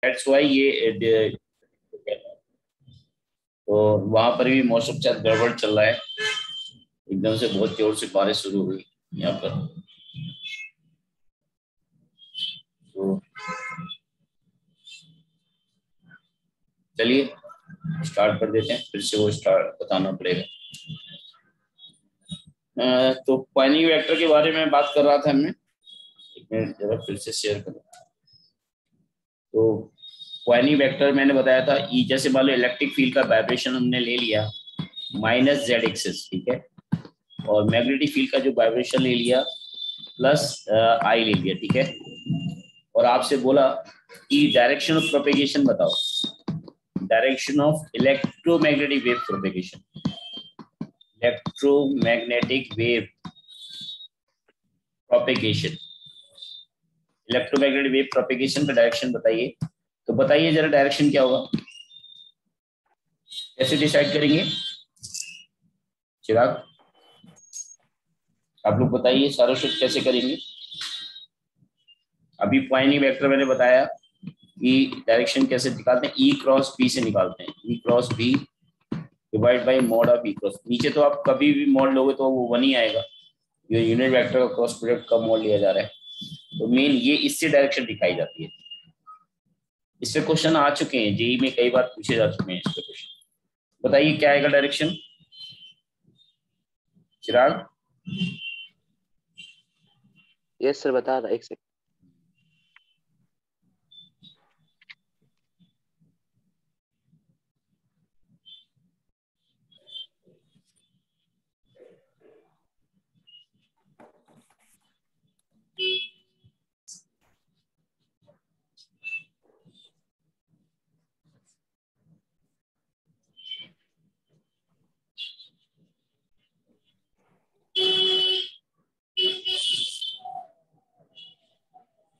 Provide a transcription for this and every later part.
That's why ये तो वहां पर भी मौसम शायद गड़बड़ चल रहा है, एकदम से बहुत जोर से बारिश शुरू हुई यहाँ पर। तो चलिए स्टार्ट कर देते हैं, फिर से वो स्टार्ट बताना पड़ेगा। तो पॉइंटिंग वेक्टर के बारे में बात कर रहा था मैं, एक मिनट जरा फिर से शेयर करूं। तो पॉइंटिंग वेक्टर मैंने बताया था, ई जैसे मान लो इलेक्ट्रिक फील्ड का वाइब्रेशन हमने ले लिया माइनस जेड एक्सिस, ठीक है, और मैग्नेटिक फील्ड का जो वाइब्रेशन ले लिया प्लस आई ले लिया, ठीक है, और आपसे बोला कि डायरेक्शन ऑफ प्रोपेगेशन बताओ, direction of electromagnetic wave propagation, electromagnetic wave propagation, electromagnetic wave propagation का डायरेक्शन बताइए। तो बताइए जरा डायरेक्शन क्या होगा, कैसे डिसाइड करेंगे? चिराग आप लोग बताइए, सारों कैसे करेंगे? अभी पॉइंटिंग वेक्टर मैंने बताया कि डायरेक्शन कैसे निकालते हैं, ई क्रॉस बी से निकालते हैं, E cross B divide by mod of E cross. नीचे तो आप कभी भी मॉड लोगे तो वो 1 ही आएगा, ये यूनिट वेक्टर का क्रॉस प्रोडक्ट का मॉड लिया जा रहा है। तो मेन ये इससे डायरेक्शन दिखाई जाती है। इससे क्वेश्चन आ चुके हैं, जेई में कई बार पूछे जा चुके हैं इसके क्वेश्चन। बताइए क्या आएगा डायरेक्शन, चिराग? यस सर बता रहा, एक सेकंड।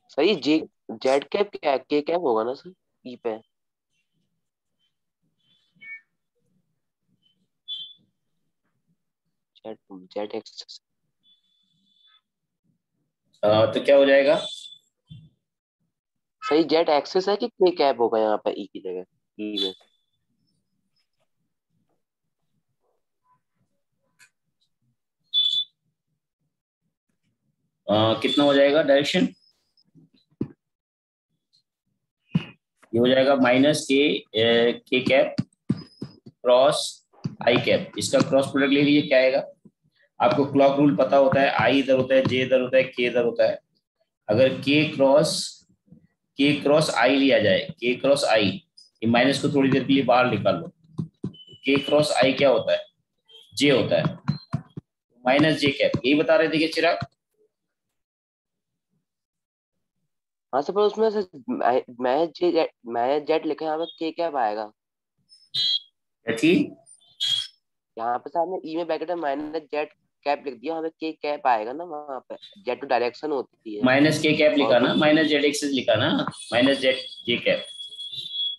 सही जे जेड कैप क्या है, के कैप होगा ना सर ई पे? Z Z x. तो क्या हो जाएगा? सही जेड एक्सिस है कि के कैप होगा यहाँ पे ई की जगह, ई में? कितना हो जाएगा डायरेक्शन? ये हो जाएगा माइनस के कैप क्रॉस आई कैप, इसका क्रॉस प्रोडक्ट ले लीजिए, क्या आएगा? आपको क्लॉक रूल पता होता है, आई इधर होता है, जे इधर होता है, के इधर होता है। अगर के क्रॉस आई लिया जाए, के क्रॉस आई, ये माइनस को थोड़ी देर के लिए बाहर निकाल लो, के क्रॉस आई क्या होता है? जे होता है, माइनस जे कैप, यही बता रहे थे कि चिराग? हाँ सर, पर उसमें सर मैं जेड लिखा है, यहाँ पे के कैप आएगा। ठीक, यहाँ पे सर ई में ब्रैकेट में माइनस जेड कैप लिख दिया, वहाँ पे के कैप आएगा ना, वहाँ पे जेड तो डायरेक्शन होती है। माइनस के कैप और लिखा वो ना, माइनस जेड एक्सिस लिखा ना, minus Z J cap,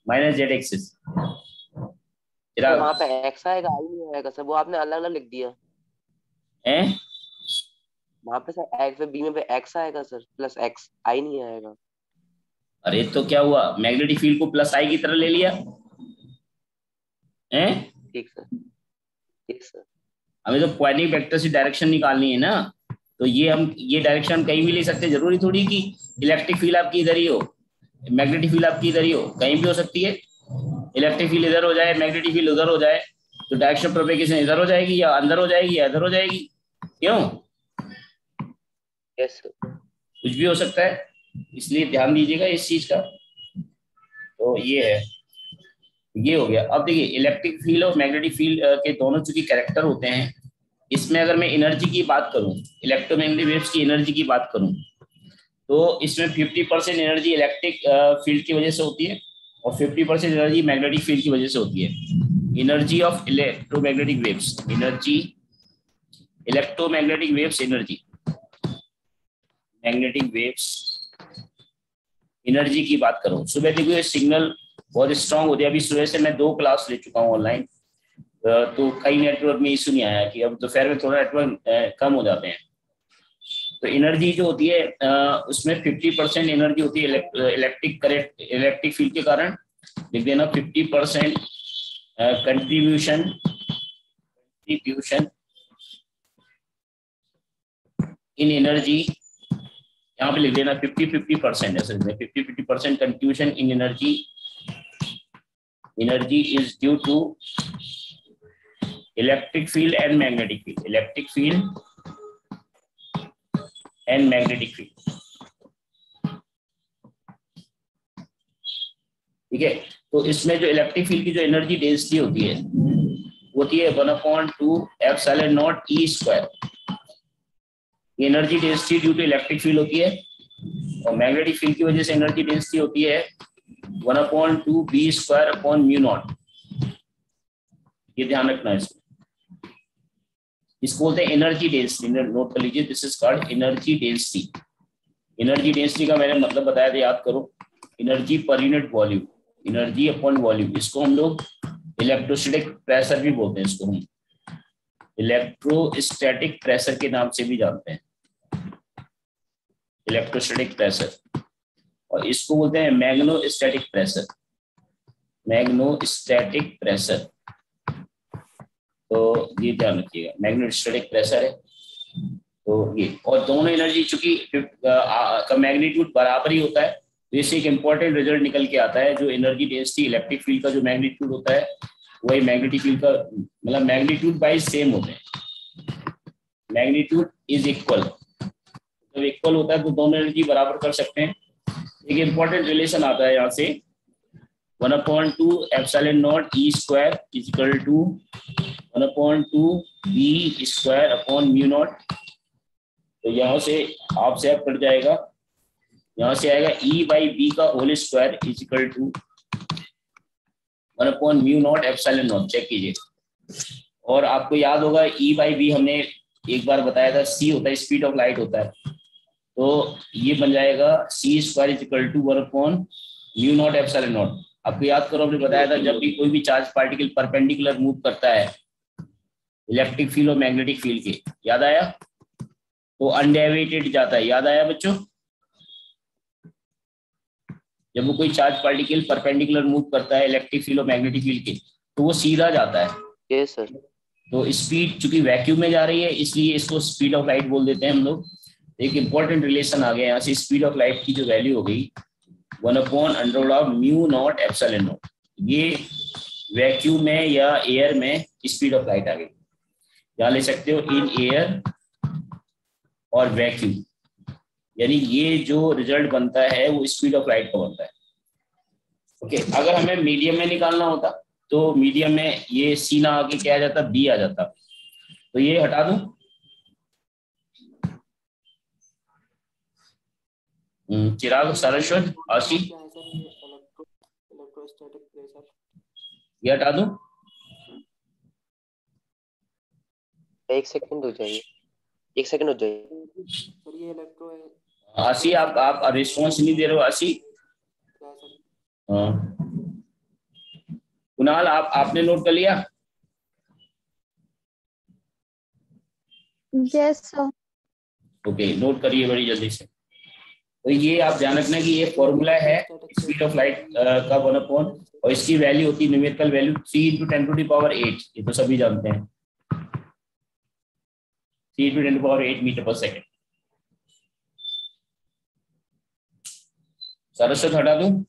minus Z axis, तो चिराग वहाँ पे एक्स आएगा, आई नहीं आएगा सर, वो आपने अलग अलग लिख दिया। है। वहाँ पे सर एक्स पे बी में पे एक्स आएगा सर, प्लस एक्स, आई नहीं आएगा। अरे तो क्या हुआ, मैग्नेटिक फील्ड को प्लस आई की तरह ले लिया है। ठीक सर, ठीक सर। हमें तो पॉइंटिंग वेक्टर से डायरेक्शन निकालनी है ना, तो ये डायरेक्शन कहीं भी ले सकते हैं, जरूरी थोड़ी कि इलेक्ट्रिक फील्ड आपकी इधर ही हो, मैग्नेटिक फील्ड आपकी इधर ही हो, कहीं भी हो सकती है। इलेक्ट्रिक फील्ड इधर हो जाए, मैग्नेटिक फील्ड उधर हो जाए, तो डायरेक्शन प्रोपेगेशन इधर हो जाएगी या अंदर हो जाएगी या इधर हो जाएगी, क्यों? Yes sir. कुछ भी हो सकता है, इसलिए ध्यान दीजिएगा इस चीज का। तो ये है, ये हो गया। अब देखिए इलेक्ट्रिक फील्ड और मैग्नेटिक फील्ड के दोनों चूंकि कैरेक्टर होते हैं, इसमें अगर मैं एनर्जी की बात करूं, इलेक्ट्रोमैग्नेटिक वेव्स की एनर्जी की बात करूं, तो इसमें 50% एनर्जी इलेक्ट्रिक फील्ड की वजह से होती है और 50% एनर्जी मैग्नेटिक फील्ड की वजह से होती है। Energy of electromagnetic waves, energy electromagnetic waves, energy magnetic waves energy की बात करूं, सुबह देखो ये सिग्नल बहुत स्ट्रांग होती है। अभी सुबह से मैं 2 क्लास ले चुका हूं ऑनलाइन, तो कई नेटवर्क में इशू नहीं आया कि अब दोपहर में थोड़ा नेटवर्क कम हो जाते हैं, तो एनर्जी जो होती है उसमें 50% एनर्जी होती है इलेक्ट्रिक फील्ड के कारण। लिख देना 50% कंट्रीब्यूशन इन एनर्जी, यहाँ पे लिख देना 50% ऐसे 50% contribution in energy is due to electric field and magnetic field, electric field and magnetic field. ठीक है, तो इसमें जो इलेक्ट्रिक फील्ड की जो एनर्जी डेंसिटी होती है है 1/2 epsilon naught E square. Energy density due to electric field होती है, और मैग्नेटिक फील्ड की वजह से एनर्जी डेंसिटी होती है 1/2 B square upon mu naught. ये ध्यान रखना है इसको बोलते हैं एनर्जी डेंसिटी। नोट कर लीजिए, this is called energy density. Energy density का मैंने मतलब बताया था, याद करो, energy per unit volume, energy upon volume. इसको हम लोग इलेक्ट्रोस्टैटिक प्रेशर भी बोलते हैं, इसको हम इलेक्ट्रोस्टैटिक प्रेशर के नाम से भी जानते हैं, इलेक्ट्रोस्टैटिक प्रेशर। और इसको बोलते हैं मैग्नेटोस्टैटिक प्रेशर, मैग्नेटोस्टैटिक प्रेशर। तो ये ध्यान रखिएगा, मैग्नेटोस्टैटिक प्रेशर है। तो ये, और दोनों एनर्जी चूंकि का मैग्नीट्यूड बराबर ही होता है, तो इससे एक इंपॉर्टेंट रिजल्ट निकल के आता है। जो एनर्जी डेंसिटी इलेक्ट्रिक फील्ड का जो मैग्नीट्यूड होता है, वही मैग्नेटिक फील्ड का, मतलब मैग्नीट्यूड वाइज सेम होते हैं, मैग्नीट्यूड इज इक्वल। जब इक्वल होता है तो दोनों एनर्जी बराबर कर सकते हैं। एक इंपॉर्टेंट रिलेशन आता है यहाँ से, 1/2 epsilon naught E square is equal to 1/2 B square upon mu naught. तो यहाँ से आपसे आप कट जाएगा, यहाँ से आएगा ई बाई बी का whole square is equal to 1/म्यू नॉट एप्सिलॉन नॉट। चेक कीजिए, और आपको याद होगा ई बाई बी हमने एक बार बताया था, सी होता है स्पीड ऑफ लाइट होता है, तो ये बन जाएगा C square is equal to 1/म्यू नॉट एप्सिलॉन नॉट। आपको याद करो, हमने बताया था जब भी कोई भी चार्ज पार्टिकल परपेंडिकुलर मूव करता है इलेक्ट्रिक फील्ड और मैग्नेटिक फील्ड के, याद आया, तो अनडेविएटेड जाता है। याद आया बच्चों, जब वो कोई चार्ज पार्टिकल परपेंडिकुलर मूव करता है इलेक्ट्रिक फील्ड और मैग्नेटिक फील्ड के, तो वो सीधा जाता है। Yes sir. तो स्पीड चूंकि वैक्यूम में जा रही है, इसलिए इसको स्पीड ऑफ लाइट बोल देते हैं हम लोग। एक इंपॉर्टेंट रिलेशन आ गया यहाँ से, स्पीड ऑफ लाइट की जो वैल्यू हो गई 1/√म्यू नॉट एप्सिलॉन नॉट। ये वैक्यूम में या एयर में स्पीड ऑफ लाइट आ गई। यहाँ ले सकते हो इन एयर और वैक्यूम, यानी ये जो रिजल्ट बनता है वो स्पीड ऑफ लाइट का बनता है। ओके, अगर हमें मीडियम में निकालना होता तो मीडियम में ये सी ना आके क्या आ जाता, बी आ जाता। तो ये हटा दूं, चिराग, सरस्वत, आशी, ये हटा दूं? एक सेकंड हो जाइए, एक सेकंड हो जाइए। आशी, आप रिस्पॉन्स नहीं दे रहे हो आशी। हाँ, कुणाल, आपने नोट कर लिया? Yes sir. ओके, नोट करिए बड़ी जल्दी से। तो ये आप ध्यान रखना कि ये फॉर्मूला है स्पीड ऑफ लाइट का 1/, और इसकी वैल्यू होती है न्यूमेरिकल वैल्यू 3 × 10⁸, ये तो सभी जानते हैं, 3 × 10⁸ मीटर पर सेकेंड। सरस्वत हटा दूं?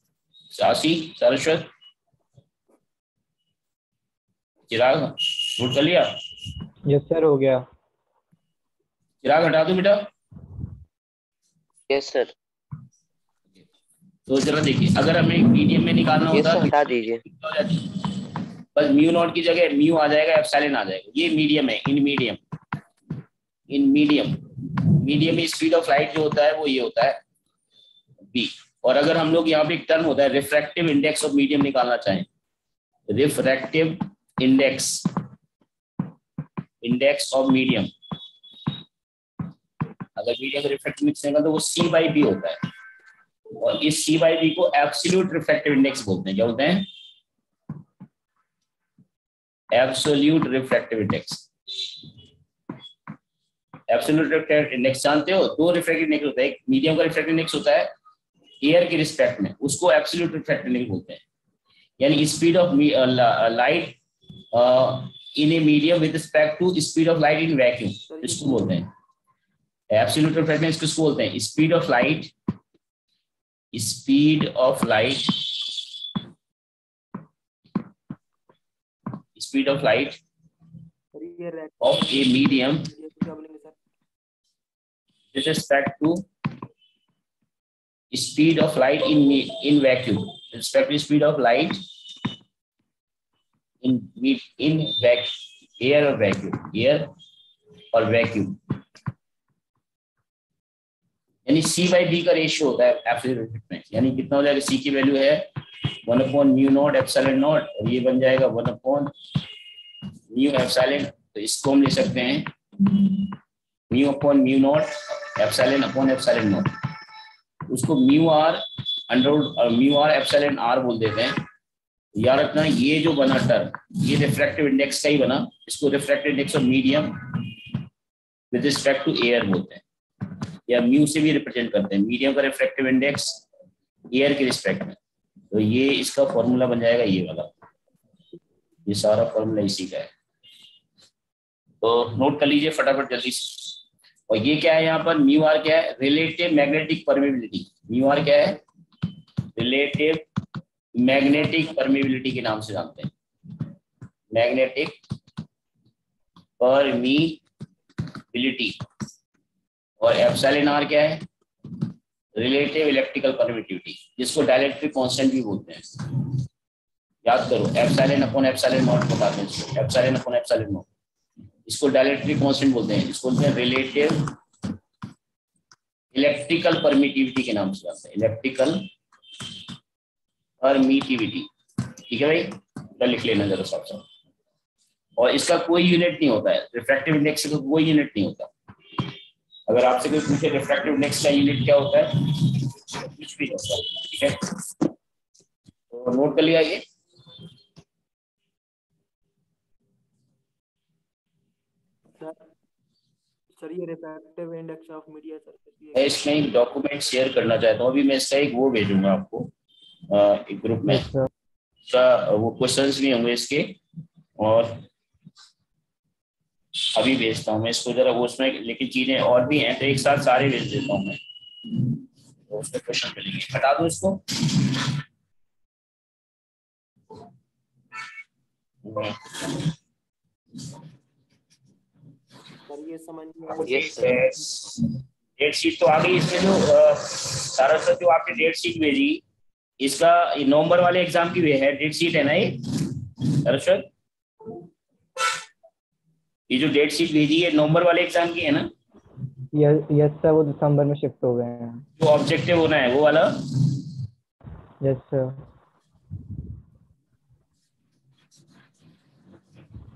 सासी, सरस्वत, चिराग, नोट कर लिया? यस सर, हो गया। चिराग हटा दूं बेटा? Yes sir. तो जरा देखिए, अगर हमें मीडियम में निकालना होता तो हटा दीजिए, बस म्यू नॉट की जगह म्यू आ जाएगा, एप्सिलॉन आ जाएगा। ये मीडियम है, इन मीडियम में स्पीड ऑफ लाइट जो होता है वो ये होता है बी। और अगर हम लोग यहाँ पे एक टर्म होता है रिफ्रैक्टिव इंडेक्स ऑफ मीडियम निकालना चाहें, रिफ्रैक्टिव इंडेक्स ऑफ मीडियम, अगर मीडियम रिफ्रैक्टिव इंडेक्स निकालते तो वो सी बाई बी होता है, और इस सी बाई बी को एब्सोल्यूट रिफ्रैक्टिव इंडेक्स बोलते हैं। क्या बोलते हैं? Absolute refractive index. Absolute refractive index जानते हो? दो रिफ्रैक्टिव इंडेक्स होता है, एक मीडियम का रिफ्रैक्टिव इंडेक्स होता है एयर के रिस्पेक्ट में, उसको एब्सोल्यूट रिफ्रैक्टिव इंडेक्स बोलते हैं। यानी speed of light in a medium with respect to speed of light in vacuum, इसको बोलते हैं एब्सोल्यूट रिफ्रैक्टिव इंडेक्स। किसको बोलते हैं? Speed of light, speed of light, speed of light of a medium with respect to speed of light in vacuum, with respect to speed of light in air or vacuum, air or vacuum। यानी C by B का ratio होता है absolute में। यानी कितना हो जाएगा? C की वैल्यू है 1/μ0 एप्सिलॉन नॉट, और ये बन जाएगा 1/μ एप्सिलॉन। तो इसको हम ले सकते हैं μ/μ0 एप्सिलॉन अपॉन एप्सिलॉन नॉट। उसको μr एप्सिलॉन r बोल देते हैं। याद रखना ये जो बना टर्म, ये रिफ्रैक्टिव इंडेक्स का ही बना, इसको refractive index of medium with respect to air बोलते हैं, या म्यू से भी रिप्रेजेंट करते हैं। मीडियम का रिफ्रैक्टिव इंडेक्स एयर के रिस्पेक्ट में, तो ये इसका फॉर्मूला बन जाएगा ये वाला। ये सारा फॉर्मूला इसी का है, तो नोट कर लीजिए फटाफट जल्दी से। और ये क्या है यहाँ पर? म्यू आर क्या है? Relative magnetic permeability. Mu R क्या है? रिलेटिव मैग्नेटिक परमेबिलिटी के नाम से जानते हैं, मैग्नेटिक परमीबिलिटी। और एप्सिलॉन आर क्या है? रिलेटिव इलेक्ट्रिकल परमिटिविटी, जिसको डायरेक्टरी कांस्टेंट भी बोलते हैं। याद करो, एप्सिलॉन अपॉन एप्सिलॉन नॉट बताते हैं इसको, एप्सिलॉन अपॉन एप्सिलॉन नॉट। इसको डायरेक्टरी कांस्टेंट बोलते हैं, इसको बोलते हैं रिलेटिव इलेक्ट्रिकल परमिटिविटी के नाम से जानते हैं, इलेक्ट्रिकल परमिटिविटी। ठीक है भाई, तो लिख लेना जरा साफ साफ। और इसका कोई यूनिट नहीं होता है, रिफ्रैक्टिव इंडेक्स का कोई यूनिट नहीं होता। अगर आपसे कोई पूछे रिफ्रैक्टिव इंडेक्स का यूनिट क्या होता है, कुछ भी होता है। ठीक है, तो नोट कर लिया ये। सर ये refractive index of media sir, मैं इसमें एक डॉक्यूमेंट शेयर करना चाहता हूँ, अभी मैं इसका एक वो भेजूंगा आपको एक ग्रुप में, का वो क्वेश्चंस भी होंगे इसके, और अभी भेजता हूँ मैं इसको जरा वो उसमें, लेकिन चीजें और भी हैं तो एक साथ सारे भेज देता हूँ मैं, तो उसमें क्वेश्चन मिलेंगे। हटा दो इसको। सर ये समझ डेट शीट तो आ गई। इसमें जो सारा सर जो आपने डेट शीट भेजी, इसका नवंबर वाले एग्जाम की वे है डेट शीट है ना ये सरस्वत? ये जो डेट शीट भेजी है नवंबर वाले एग्जाम की है ना? यस सर, वो दिसंबर में शिफ्ट हो गए हैं। जो ऑब्जेक्टिव होना है वो वाला? Yes sir,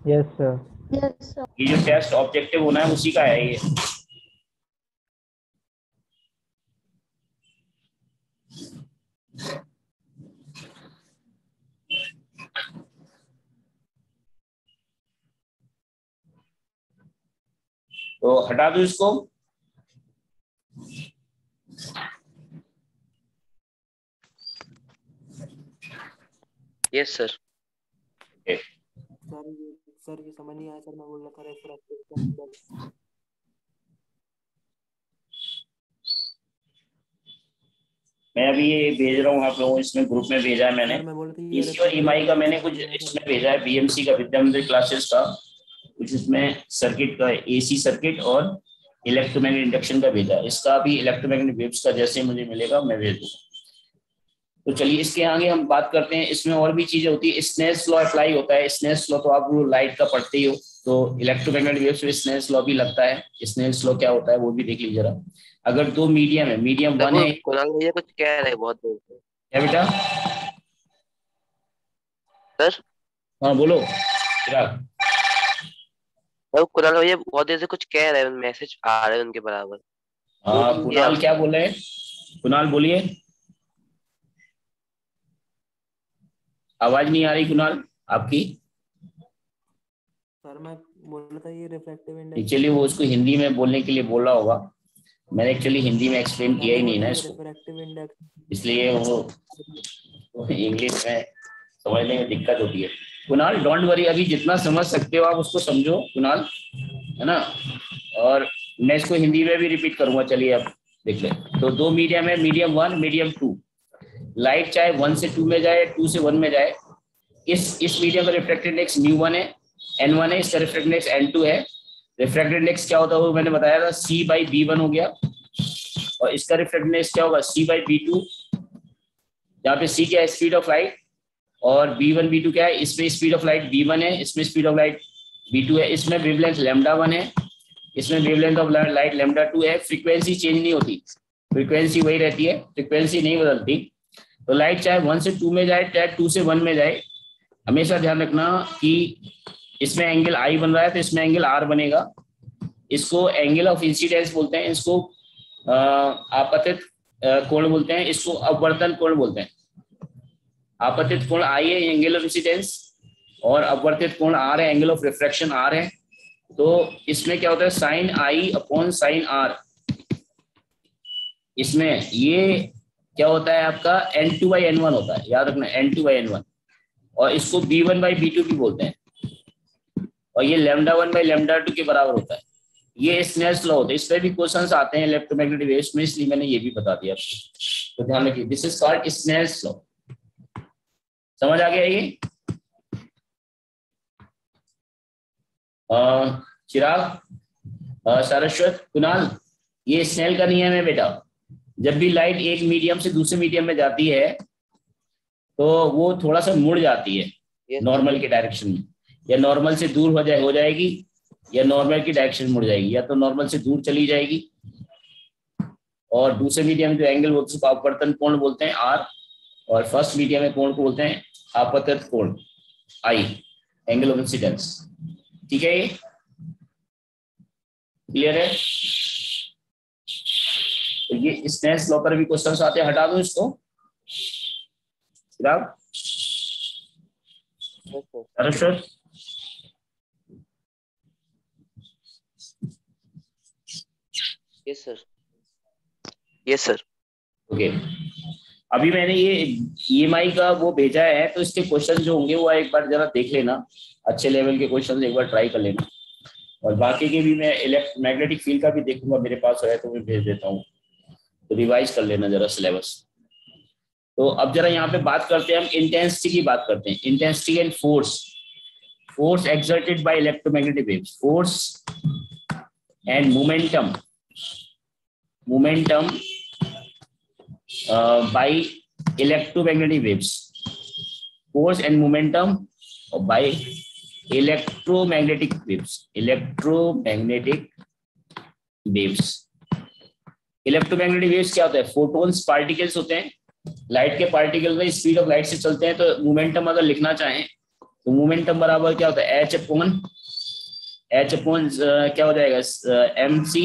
yes sir. ये जो टेस्ट ऑब्जेक्टिव होना है उसी का है ये। तो हटा दो इसको। Yes sir. सर ये समझ नहीं आया सर, मैं बोल रहा था रिफ्रैक्टिव। मैं अभी ये भेज रहा हूँ आप लोगों, इसमें ग्रुप में भेजा है मैंने। ईसी और ईएमआई का मैंने कुछ इसमें भेजा है, बीएमसी का विद्या मंदिर क्लासेस का कुछ इसमें सर्किट का, एसी सर्किट और इलेक्ट्रोमैग्नेटिक इंडक्शन का भेजा है। इसका भी इलेक्ट्रोमैग्नेटिक वेव्स का जैसे मुझे मिलेगा मैं भेज दूंगा। तो चलिए इसके आगे हम बात करते हैं। इसमें और भी चीजें होती है, स्नेल्स लॉ अप्लाई होता है। स्नेल्स लॉ तो आप वो लाइट का पढ़ते ही हो, तो इलेक्ट्रोमैग्नेटिक वेव्स में स्नेल्स लॉ भी लगता है। स्नेल्स लॉ क्या होता है वो भी देख लीजिए जरा। अगर दो मीडियम है, मीडियम वन है। कुणाल भैया कुछ कह रहे बहुत देर से। क्या बेटा? सर हाँ बोलो। कुणाल भैया बहुत देर से कुछ कह रहे हैं, मैसेज आ रहे हैं उनके बराबर। हाँ कुणाल क्या बोल रहे हैं? कुणाल बोलिए, आवाज नहीं आ रही कुणाल आपकी। सर मैं बोला था ये रिफ्रैक्टिव इंडेक्स। एक्चुअली वो उसको हिंदी में बोलने के लिए बोला होगा, मैंने एक्चुअली हिंदी में एक्सप्लेन किया ही नहीं ना इसको, रिफ्रैक्टिव इंडेक्स, इसलिए वो इंग्लिश में समझने में दिक्कत होती है। कुणाल डोंट वरी, अभी जितना समझ सकते हो आप उसको समझो कुणाल, है ना। और मैं इसको हिंदी में भी रिपीट करूंगा, चलिए अब देख ले। तो दो मीडियम है, मीडियम 1 मीडियम 2। लाइट चाहे 1 से 2 में जाए, 2 से 1 में जाए, इस मीडियम का रिफ्रैक्टेड इंडेक्स ν1 है, n1 है, इसका रिफ्रैक्टेड इंडेक्स n2 है। रिफ्रैक्टेड इंडेक्स क्या होता है वो मैंने बताया था, c/b1 हो गया, और इसका रिफ्रैक्टेड इंडेक्स क्या होगा, c/b2। यहाँ पे c क्या है, स्पीड ऑफ लाइट, और b1 b2 क्या है, इसमें स्पीड ऑफ लाइट b1 है, इसमें स्पीड ऑफ लाइट b2 है, इसमें वेवलेंथ λ1 है, इसमें वेवलेंथ ऑफ लाइट λ2 है। फ्रीक्वेंसी चेंज नहीं होती, फ्रीक्वेंसी वही रहती है, फ्रीक्वेंसी नहीं बदलती। तो लाइट चाहे 1 से 2 में जाए, चाहे 2 से 1 में जाए, हमेशा ध्यान रखना कि इसमें एंगल I बन रहा है तो इसमें एंगल R बनेगा। इसको एंगल ऑफ इंसिडेंस बोलते हैं, इसको आपतित कोण बोलते हैं, इसको अपवर्तन कोण बोलते हैं। आपतित कोण I है, एंगल ऑफ इंसिडेंस, और अपवर्तित कोण R है, एंगल ऑफ रिफ्रैक्शन R है। तो इसमें क्या होता है, sine I upon sine R। इसमें ये क्या होता है आपका n2/n1 होता है, याद रखना n2/n1, और इसको b1/b2 भी बोलते हैं, और ये λ1/λ2 के बराबर होता है। ये स्नेल्स लॉ होता है, इस पे भी क्वेश्चंस आते हैं इलेक्ट्रोमैग्नेटिक वेव्स में, इसलिए मैंने ये भी बता दिया आपको, तो ध्यान रखिए, this is called Snell's law. समझ आ गया ये? चिराग, सरस्वत, कुणाल, ये स्नेल का नियम है बेटा। जब भी लाइट एक मीडियम से दूसरे मीडियम में जाती है तो वो थोड़ा सा मुड़ जाती है नॉर्मल के डायरेक्शन में, या नॉर्मल से दूर हो जाएगी, या नॉर्मल की डायरेक्शन मुड़ जाएगी, या तो नॉर्मल से दूर चली जाएगी। और दूसरे मीडियम जो एंगल होता है उसको अपवर्तन कोण बोलते हैं R, और फर्स्ट मीडियम में कोण को बोलते हैं आपतित कोण I, एंगल ऑफ इंसिडेंस। ठीक है, ये क्लियर है? तो ये स्नेल्स लॉ पर भी क्वेश्चन आते हैं, हटा दो इसको। Saraswat, yes sir, yes sir. Okay, अभी मैंने ये EMI का वो भेजा है, तो इसके क्वेश्चन जो होंगे वो एक बार जरा देख लेना, अच्छे लेवल के क्वेश्चन एक बार ट्राई कर लेना। और बाकी के भी मैं मैग्नेटिक फील्ड का भी देखूंगा, मेरे पास है तो मैं भेज देता हूँ, तो रिवाइज कर लेना जरा सिलेबस। तो अब जरा यहाँ पे बात करते हैं, हम इंटेंसिटी की बात करते हैं, intensity and force. Force exerted by electromagnetic waves, force and momentum, momentum by electromagnetic waves, force and momentum by electromagnetic waves, electromagnetic waves। Electromagnetic waves क्या होता है, फोटोन्स पार्टिकल्स होते हैं, लाइट के पार्टिकल में स्पीड ऑफ लाइट से चलते हैं। तो मोमेंटम अगर लिखना चाहें तो मोमेंटम बराबर क्या होता है, H अपॉन क्या हो जाएगा, mc,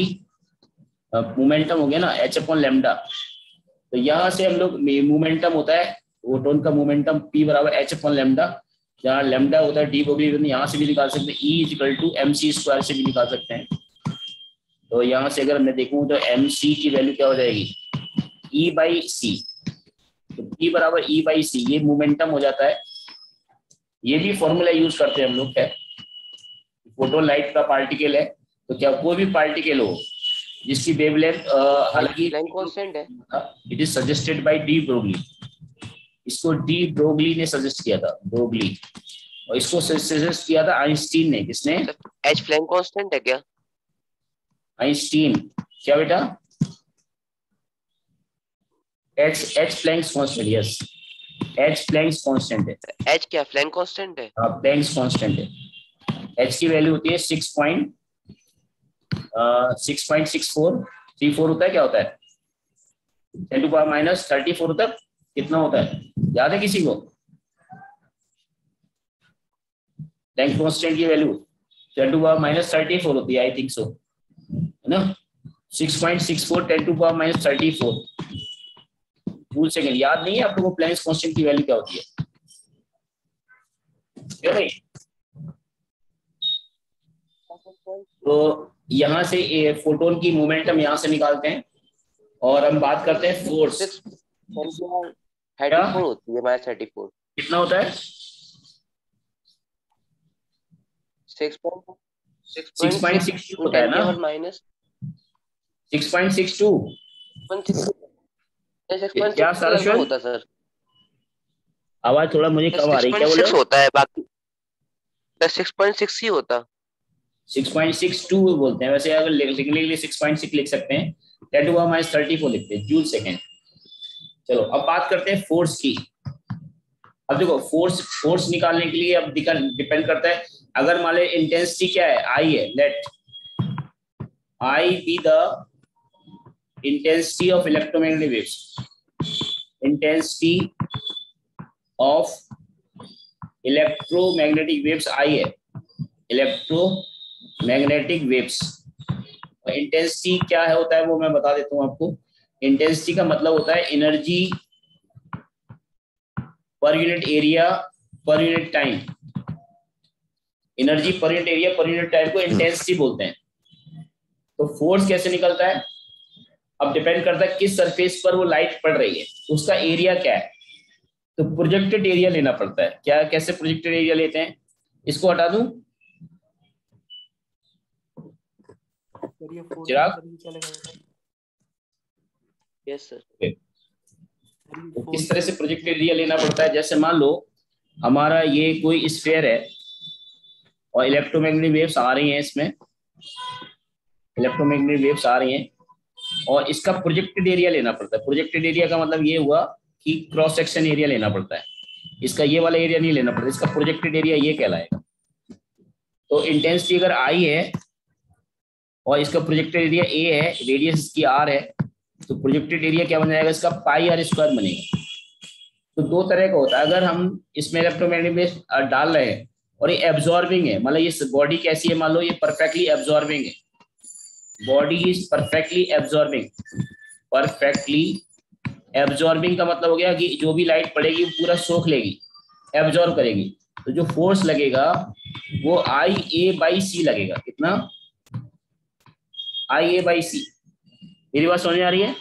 मोमेंटम हो गया ना, H अपॉन लैम्डा। तो यहाँ से हम लोग मोमेंटम होता है फोटोन का मोमेंटम P बराबर H अपॉन लैम्डा, जहाँ लैम्डा होता है डी ब्रोगली, यहाँ से भी निकाल सकते हैं, E=mc² से भी निकाल सकते हैं। तो यहाँ से अगर मैं देखूं तो mc की वैल्यू क्या हो जाएगी, E/c, तो P बराबर E/c, ये मोमेंटम हो जाता है। ये भी फॉर्मूला यूज करते हैं हम लोग, है फोटोन लाइट का पार्टिकल है, तो क्या कोई भी पार्टिकल हो जिसकी वेवलेंथ हालांकि कांस्टेंट है, it is suggested by de Broglie, इसको डी ब्रोगली ने सजेस्ट किया था, ब्रोगली, और इसको सजेस्ट किया था आइंस्टीन ने। किसने? एच प्लैंक कांस्टेंट है क्या? आइंस्टीन। क्या बेटा? H Planck's constant, yes, H Planck's constant है। एच क्या प्लैंक कांस्टेंट है? हाँ, प्लैंक्स कांस्टेंट है। एच की वैल्यू होती है 6.6434 होता है, क्या होता है 10⁻⁻34 होता है, कितना होता है याद है किसी को? प्लैंक कांस्टेंट की वैल्यू 10⁻34 होती है, आई थिंक सो, है ना, 6.64 10⁻34। फुल सेकंड याद नहीं है आप लोगों को प्लैंक कांस्टेंट की वैल्यू क्या होती है? क्या भाई? तो यहाँ से फोटोन की मूवमेंट हम यहाँ से निकालते हैं और हम बात करते हैं फोर्स। 34 होती है, -34। कितना होता है? 6.62 होता है ना? 6.62 क्या सरस्वत? होता सर, आवाज थोड़ा मुझे कम आ रही, क्या बोल रहे 6.6 हो? होता है, बाकी 6.6 ही होता। 6.62 बोलते हैं वैसे, अगर लिखने के लिए 6.6 लिख सकते हैं, 10⁻34 लिखते हैं जूल सेकेंड। चलो अब बात करते हैं फोर्स की। अब देखो फोर्स निकालने के लिए अब डिपेंड करता है, अगर मान लो इंटेंसिटी क्या है, आई है, let I be the intensity of electromagnetic waves, intensity of electromagnetic waves I है, इलेक्ट्रोमैग्नेटिक वेव्स। इंटेंसिटी क्या है होता है वो मैं बता देता हूं आपको। इंटेंसिटी का मतलब होता है energy per unit area per unit time. Energy per unit area per unit time को इंटेंसिटी बोलते हैं। तो फोर्स कैसे निकलता है, अब डिपेंड करता है किस सरफेस पर वो लाइट पड़ रही है, उसका एरिया क्या है। तो प्रोजेक्टेड एरिया लेना पड़ता है। क्या, कैसे प्रोजेक्टेड एरिया लेते हैं? इसको हटा दूं सर ये फोर्स चिराग? क्या लगाएगा? Yes sir. तो किस तरह से प्रोजेक्टेड एरिया लेना पड़ता है, जैसे मान लो हमारा ये कोई स्फीयर है और इलेक्ट्रोमैग्नेटिक वेव्स आ रही हैं, इसमें इलेक्ट्रोमैग्नेटिक वेव्स आ रही हैं और इसका प्रोजेक्टेड एरिया लेना पड़ता है। प्रोजेक्टेड एरिया का मतलब ये हुआ कि क्रॉस सेक्शन एरिया लेना पड़ता है। इसका ये वाला एरिया नहीं लेना पड़ता, इसका प्रोजेक्टेड एरिया ये कहलाएगा। तो इंटेंसिटी अगर आई है और इसका प्रोजेक्टेड एरिया ए है, रेडियस इसकी आर है, तो प्रोजेक्टेड एरिया क्या बन जाएगा इसका, पाई आर स्क्वायर बनेगा। तो दो तरह का होता है, अगर हम इसमें इलेक्ट्रोमैग्नेटिक वेव डाल रहे हैं और ये एब्जॉर्बिंग है, मतलब ये बॉडी कैसी है, मान लो ये परफेक्टली एब्जॉर्बिंग है, body is perfectly absorbing. Perfectly absorbing का मतलब हो गया कि जो भी लाइट पड़ेगी वो पूरा सोख लेगी, एब्जॉर्ब करेगी। तो जो फोर्स लगेगा वो आई ए बाई सी लगेगा। कितना? आई ए बाई सी। मेरी बात समझ में आ रही है?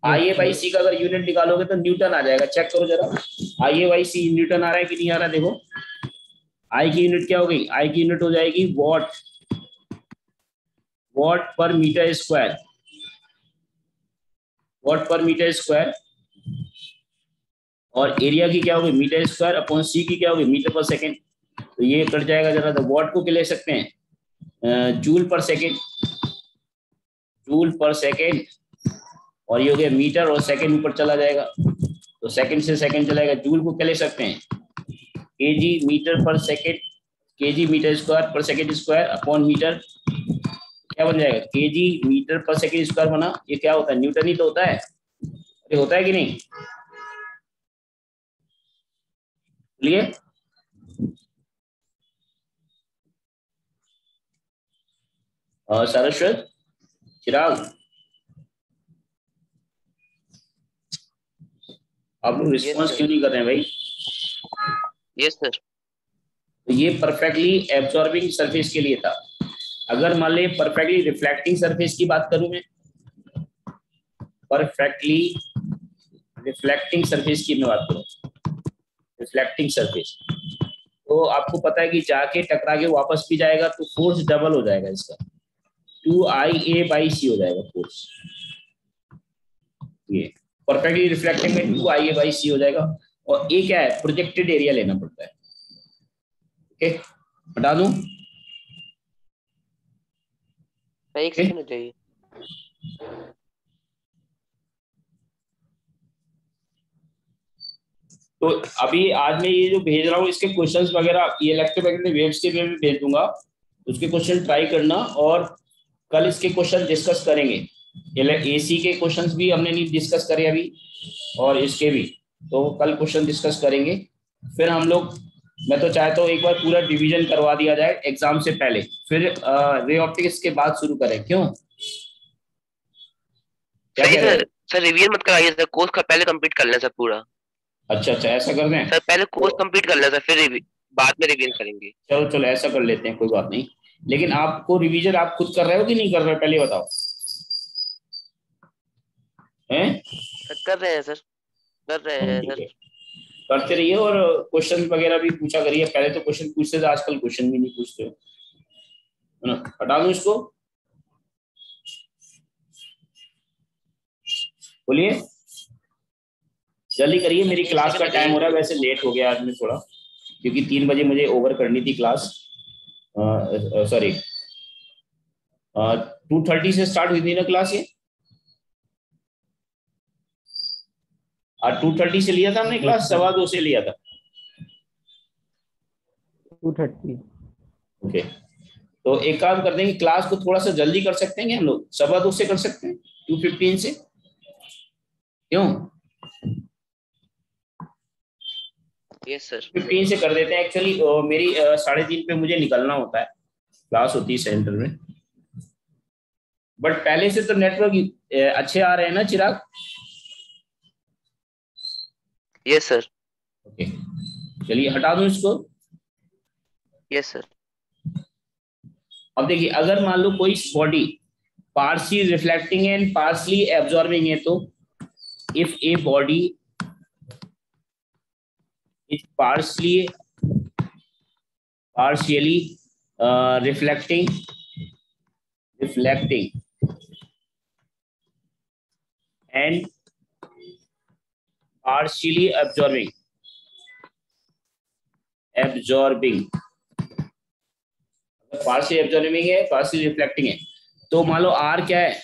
आई ए बाई सी का अगर यूनिट निकालोगे तो न्यूटन आ जाएगा। चेक करो जरा, आई ए बाई सी न्यूटन आ रहा है कि नहीं आ रहा है। देखो आई की यूनिट क्या हो गई, आई की यूनिट हो जाएगी वॉट, वॉट पर मीटर स्क्वायर, वॉट पर मीटर स्क्वायर। और एरिया की क्या होगी, मीटर स्क्वायर अपॉन सी की क्या होगी, मीटर पर सेकेंड। तो ये कट जाएगा जरा, तो वॉट को क्या ले सकते हैं, जूल पर सेकेंड, जूल पर सेकेंड। और ये हो गया मीटर और सेकेंड ऊपर चला जाएगा, तो सेकेंड से सेकेंड चलाएगा। जूल को क्या ले सकते हैं, केजी मीटर पर सेकेंड, केजी मीटर स्क्वायर पर सेकेंड स्क्वायर अपॉन मीटर, क्या बन जाएगा, केजी मीटर पर सेकेंड स्क्वायर बना। ये क्या होता है, न्यूटन ही तो होता है। ये होता है कि नहीं, बोलिए। सरस्वत, चिराग, आप लोग रिस्पॉन्स क्यों नहीं कर रहे हैं भाई? Yes sir. तो ये परफेक्टली एब्जॉर्बिंग सरफेस के लिए था। अगर मान ली परफेक्टली रिफ्लेक्टिंग सरफेस की बात करूं मैं, परफेक्टली रिफ्लेक्टिंग सरफेस की मैं बात करूं, रिफ्लेक्टिंग सरफेस, तो आपको पता है कि जाके टकरा के वापस भी जाएगा तो फोर्स डबल हो जाएगा इसका, 2IA बाई सी हो जाएगा फोर्स। ये परफेक्टली रिफ्लेक्टिंग में 2IA बाई सी हो जाएगा। और ये क्या है, प्रोजेक्टेड एरिया लेना पड़ता है। ओके, हटा दूं? एक सेकंड हो जाइए। तो अभी आज मैं ये जो भेज रहा हूँ इसके क्वेश्चंस वगैरह, ये इलेक्ट्रोमैग्नेटिक वेव्स के भी भेज दूंगा, उसके क्वेश्चन ट्राई करना। और कल इसके क्वेश्चन डिस्कस करेंगे। एसी के क्वेश्चंस भी हमने नहीं डिस्कस करे अभी, और इसके भी, तो कल क्वेश्चन डिस्कस करेंगे। फिर हम लोग, मैं तो चाहता हूँ एक बार पूरा डिवीजन करवा दिया जाए एग्जाम से पहले, फिर रे ऑप्टिक्स के बाद शुरू करें। क्यों, क्या सही कह रहे हो? सर। सर रिवीजन मत कराइए सर, कोर्स का पहले कंप्लीट कर लें सर पूरा। अच्छा, ऐसा कर दें। सर पहले कोर्स कंप्लीट कर लें सर, फिर बाद में रिवील करेंगे। चलो चलो ऐसा कर लेते हैं, कोई बात नहीं। लेकिन आपको रिवीजन आप खुद कर रहे हो कि नहीं कर रहे हो, पहले बताओ। हैं? कर रहे हैं सर, कर रहे हैं ठीक सर। है, करते रहिए और क्वेश्चन वगैरह भी पूछा करिए। पहले तो क्वेश्चन पूछते थे, आजकल क्वेश्चन भी नहीं पूछते हो, है ना। हटा दूं इसको, बोलिए जल्दी करिए, मेरी क्लास का टाइम हो रहा है। वैसे लेट हो गया आज मैं थोड़ा, क्योंकि 3 बजे मुझे ओवर करनी थी क्लास। सॉरी 2:30 से स्टार्ट हुई थी ना क्लास ये, और 2:30 से लिया था हमने क्लास, 2:15 से लिया था। 2:30। ओके, तो एक काम करते हैं कि क्लास को थोड़ा सा जल्दी कर सकते हैं हम लोग, 2:15 से कर सकते हैं, 2:15 से, क्यों? Yes sir. 15 से कर देते हैं। एक्चुअली मेरी 3:30 पे मुझे निकलना होता है, क्लास होती है सेंटर में। बट पहले से तो नेटवर्क अच्छे आ रहे हैं ना चिराग? Yes sir. ओके, चलिए हटा दूं इसको। Yes sir. अब देखिए, अगर मान लो कोई body partially reflecting and partially absorbing है, तो if a body is partially reflecting and partially absorbing partially absorbing है, पार्शियली रिफ्लेक्टिंग है, तो मान लो आर क्या है,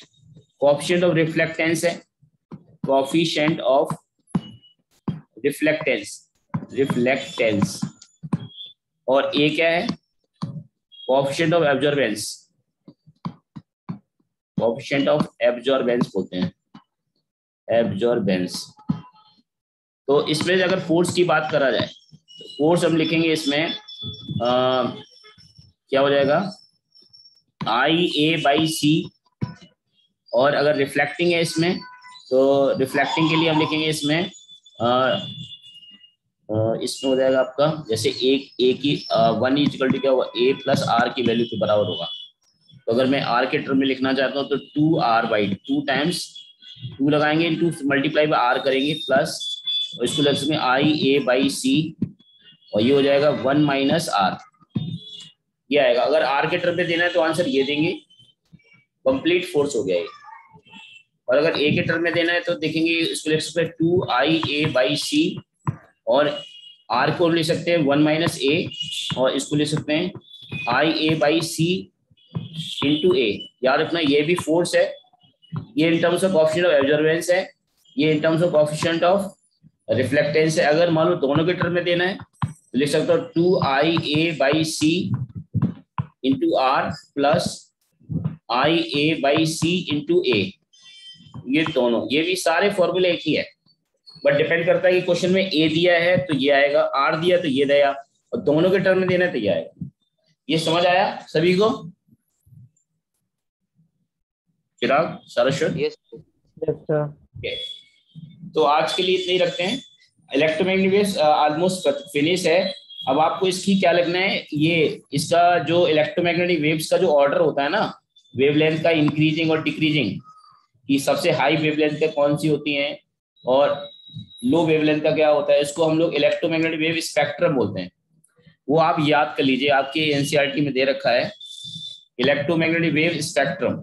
कोएफिशिएंट ऑफ रिफ्लेक्टेंस है, कोएफिशिएंट ऑफ रिफ्लेक्टेंस, और ए क्या है, कोएफिशिएंट ऑफ एब्जॉर्बेंस बोलते हैं, एब्जॉर्बेंस। तो इसमें अगर फोर्स की बात करा जाए, तो फोर्स हम लिखेंगे इसमें क्या हो जाएगा, IA/C। और अगर रिफ्लेक्टिंग है इसमें, तो रिफ्लेक्टिंग के लिए हम लिखेंगे इसमें इसमें हो जाएगा आपका, जैसे A की 1 इक्वल टू क्या होगा, A प्लस R की वैल्यू के बराबर होगा। तो अगर मैं R के टर्म में लिखना चाहता हूँ तो 2R/2 टाइम्स 2 लगाएंगे, इंटू मल्टीप्लाई बाय R करेंगे, प्लस, और इसको लग सकते IA/C, और ये हो जाएगा 1 - R, ये आएगा। अगर R के टर्म में देना है तो आंसर ये देंगे, कंप्लीट फोर्स हो गया ये। और अगर A के टर्म में देना है तो देखेंगे, इसको लिख सकते हैं 2IA/C, और R को ले सकते हैं 1 - A, और इसको ले सकते हैं IA/C इंटू A। याद रखना ये भी फोर्स है, ये in terms of coefficient of absorbance है, ये in terms of coefficient of reflectance है। अगर मान लो दोनों के टर्म में देना है तो लिख सकते हो 2IA/C into R plus IA/C into A। ये दोनों, ये भी सारे फॉर्मूले एक ही है, बट डिपेंड करता है कि क्वेश्चन में A दिया है तो ये आएगा, R दिया तो ये दिया, और दोनों के टर्म में देना है तो ये आएगा। ये समझ आया सभी को? चिराग, सरस्वत? Yes sir. तो आज के लिए इतना ही रखते हैं। इलेक्ट्रोमैग्नेटिक वेव्स ऑलमोस्ट फिनिश है। अब आपको इसकी क्या लिखना है, ये इसका जो इलेक्ट्रोमैग्नेटिक वेव्स का जो ऑर्डर होता है ना, वेवलेंथ का इंक्रीजिंग और डिक्रीजिंग, कि सबसे हाई वेवलेंथ कौन सी होती हैं और लो वेवलेंथ का क्या होता है, इसको हम लोग इलेक्ट्रोमैग्नेटिक वेव स्पेक्ट्रम बोलते हैं। वो आप याद कर लीजिए, आपके एनसीईआरटी में दे रखा है इलेक्ट्रोमैग्नेटिक वेव स्पेक्ट्रम।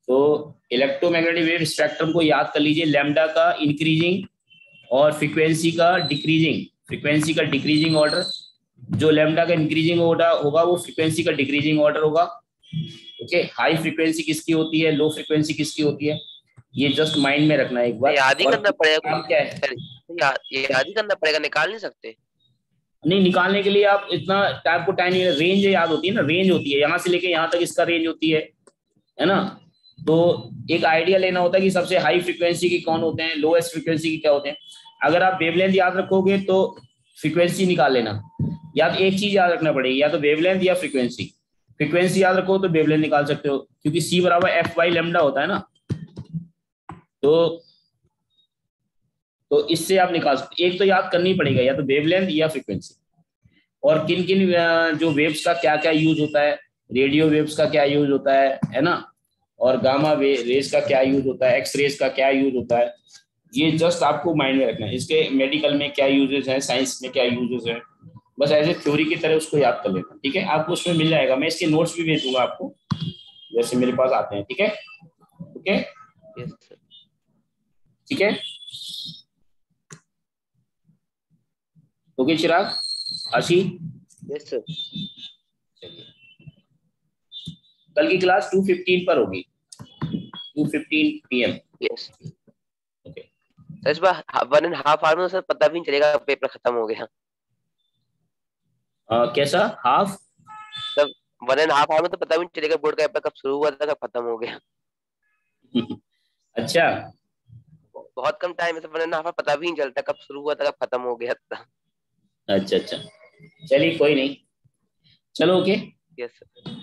तो इलेक्ट्रोमैग्नेटिक वेव स्पेक्ट्रम को याद कर लीजिए, लैम्डा का इंक्रीजिंग और फ्रीक्वेंसी का डिक्रीजिंग ऑर्डर। जो लैम्डा का इंक्रीजिंग ऑर्डर होगा वो फ्रीक्वेंसी का डिक्रीजिंग ऑर्डर होगा। ओके, हाई फ्रीक्वेंसी किसकी होती है, लो फ्रीक्वेंसी किसकी होती है, ये जस्ट माइंड में रखना है एक बार। याद ही करना पड़ेगा, काम क्या है, याद ही करना पड़ेगा, निकाल नहीं सकते। नहीं निकालने के लिए आप इतना टाइप को टाइम, रेंज याद होती है ना, रेंज होती है यहाँ से लेके यहाँ तक इसका रेंज होती है ना। तो एक आइडिया लेना होता है कि सबसे हाई फ्रीक्वेंसी के कौन होते हैं, लोएस्ट फ्रीक्वेंसी के क्या होते हैं। अगर आप वेवलेंथ याद रखोगे तो फ्रीक्वेंसी निकाल लेना, या तो एक चीज याद रखना पड़ेगी, या तो वेवलेंथ या फ्रीक्वेंसी। फ्रीक्वेंसी याद रखो तो वेवलेंथ निकाल सकते हो, क्योंकि C = F/λ होता है ना। तो इससे आप निकाल सकते, एक तो याद करनी पड़ेगा, या तो वेवलेंथ या फ्रीक्वेंसी। और किन किन जो वेव्स का क्या क्या यूज होता है, रेडियो वेव्स का क्या यूज होता है ना, और गामा रेज का क्या यूज होता है, एक्स रेज का क्या यूज होता है, ये जस्ट आपको माइंड में रखना है। इसके मेडिकल में क्या यूजेस हैं, साइंस में क्या यूजेस हैं, बस एज ए थ्योरी की तरह उसको याद कर लेना। ठीक है, आपको उसमें मिल जाएगा, मैं इसके नोट्स भी भेज दूंगा आपको जैसे मेरे पास आते हैं। ठीक है, ओके, यस सर। ठीक है, ओके चिराग, आशी, यस सर। चलिए कल की क्लास 2:15 पर होगी, 2:15 PM। यस ओके, सर, इस बार 1.5 आवर में सर पता भी नहीं चलेगा पेपर खत्म हो गया। कैसा हाफ? तब 1.5 आवर में तो पता भी नहीं चलेगा बोर्ड का पेपर कब शुरू हुआ था कब खत्म हो गया। अच्छा, बहुत कम टाइम है सर, 1.5 आवर पता भी नहीं चलता कब शुरू हुआ था कब खत्म हो गया था। अच्छा अच्छा, चलिए कोई नहीं, चलो ओके। Yes sir.